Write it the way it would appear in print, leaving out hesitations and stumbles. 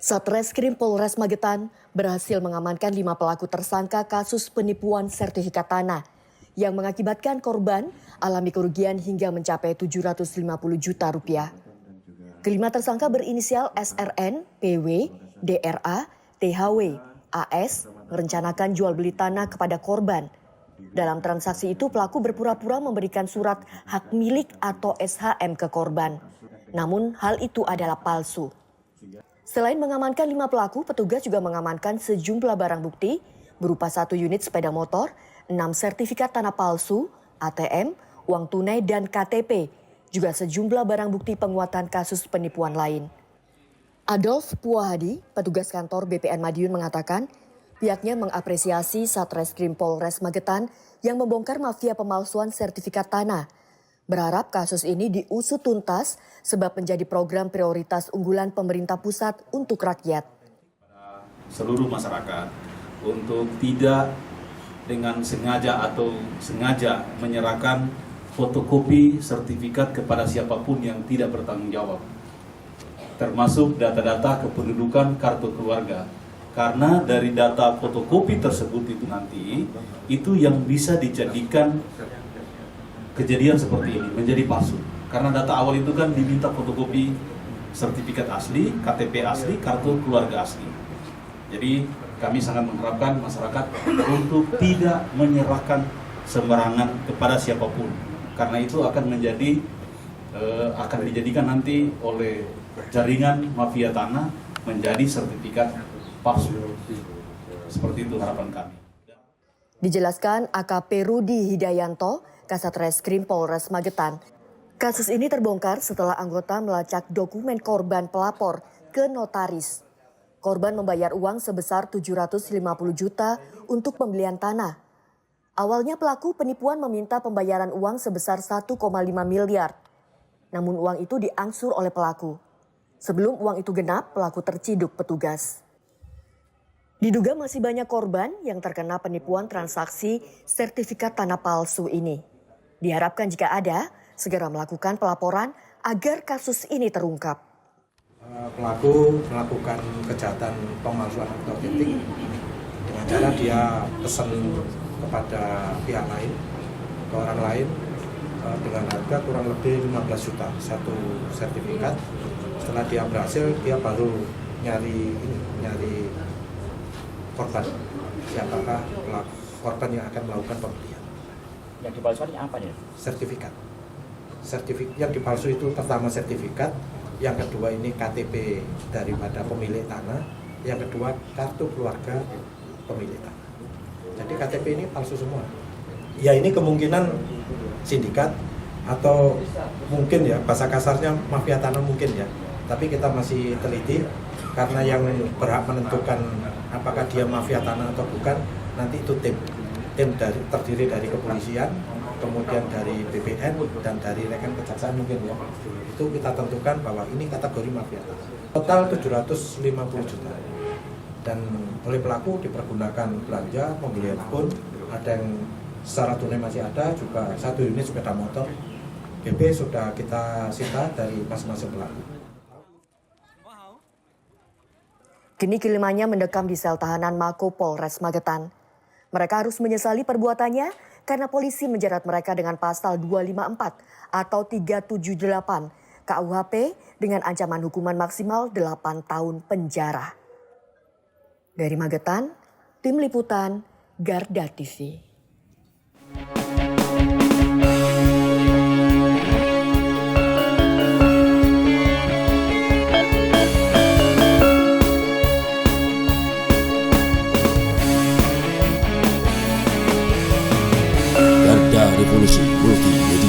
Satreskrim Polres Magetan berhasil mengamankan 5 pelaku tersangka kasus penipuan sertifikat tanah yang mengakibatkan korban alami kerugian hingga mencapai 750 juta rupiah. Kelima tersangka berinisial SRN, PW, DRA, THW, AS merencanakan jual beli tanah kepada korban. Dalam transaksi itu pelaku berpura-pura memberikan surat hak milik atau SHM ke korban. Namun hal itu adalah palsu. Selain mengamankan 5 pelaku, petugas juga mengamankan sejumlah barang bukti berupa 1 unit sepeda motor, 6 sertifikat tanah palsu, ATM, uang tunai dan KTP, juga sejumlah barang bukti penguatan kasus penipuan lain. Adolf Puahadi, petugas kantor BPN Madiun mengatakan, pihaknya mengapresiasi Satreskrim Polres Magetan yang membongkar mafia pemalsuan sertifikat tanah. Berharap kasus ini diusut tuntas sebab menjadi program prioritas unggulan pemerintah pusat untuk rakyat. Seluruh masyarakat untuk tidak dengan sengaja menyerahkan fotokopi sertifikat kepada siapapun yang tidak bertanggung jawab. Termasuk data-data kependudukan kartu keluarga. Karena dari data fotokopi tersebut itu nanti, itu yang bisa dijadikan kejadian seperti ini, menjadi palsu. Karena data awal itu kan diminta fotokopi sertifikat asli, KTP asli, kartu keluarga asli. Jadi kami sangat mengharapkan masyarakat untuk tidak menyerahkan sembarangan kepada siapapun. Karena itu akan dijadikan nanti oleh jaringan mafia tanah menjadi sertifikat palsu. Seperti itu harapan kami. Dijelaskan AKP Rudi Hidayanto, Kasat Reskrim Polres Magetan. Kasus ini terbongkar setelah anggota melacak dokumen korban pelapor ke notaris. Korban membayar uang sebesar 750 juta untuk pembelian tanah. Awalnya pelaku penipuan meminta pembayaran uang sebesar 1,5 miliar. Namun uang itu diangsur oleh pelaku. Sebelum uang itu genap, pelaku terciduk petugas. Diduga masih banyak korban yang terkena penipuan transaksi sertifikat tanah palsu ini. Diharapkan jika ada, segera melakukan pelaporan agar kasus ini terungkap. Pelaku melakukan kejahatan pemalsuan akta otentik dengan cara dia pesan kepada pihak lain, ke orang lain dengan harga kurang lebih 15 juta satu sertifikat. Setelah dia berhasil, dia baru nyari korban, siapakah korban yang akan melakukan pembelian. Yang dipalsukannya apa nih? Sertifikat yang dipalsu itu pertama sertifikat, yang kedua ini KTP daripada pemilik tanah, yang kedua kartu keluarga pemilik tanah. Jadi KTP ini palsu semua. Ya ini kemungkinan sindikat atau mungkin ya bahasa kasarnya mafia tanah mungkin ya. Tapi kita masih teliti karena yang berhak menentukan apakah dia mafia tanah atau bukan nanti itu tim terdiri dari kepolisian, kemudian dari BPN dan dari rekan kejaksaan mungkin ya. Itu kita tentukan bahwa ini kategori mafia tanah. Total 750 juta. Dan oleh pelaku dipergunakan belanja, pembelian pun ada yang secara tunai masih ada, juga 1 unit sepeda motor. BP sudah kita sita dari masing-masing pelaku. Kini kelimanya mendekam di sel tahanan Mako Polres Magetan. Mereka harus menyesali perbuatannya karena polisi menjerat mereka dengan pasal 254 atau 378 KUHP dengan ancaman hukuman maksimal 8 tahun penjara. Dari Magetan, Tim Liputan, Garda TV. Garda Revolusi Multimedia.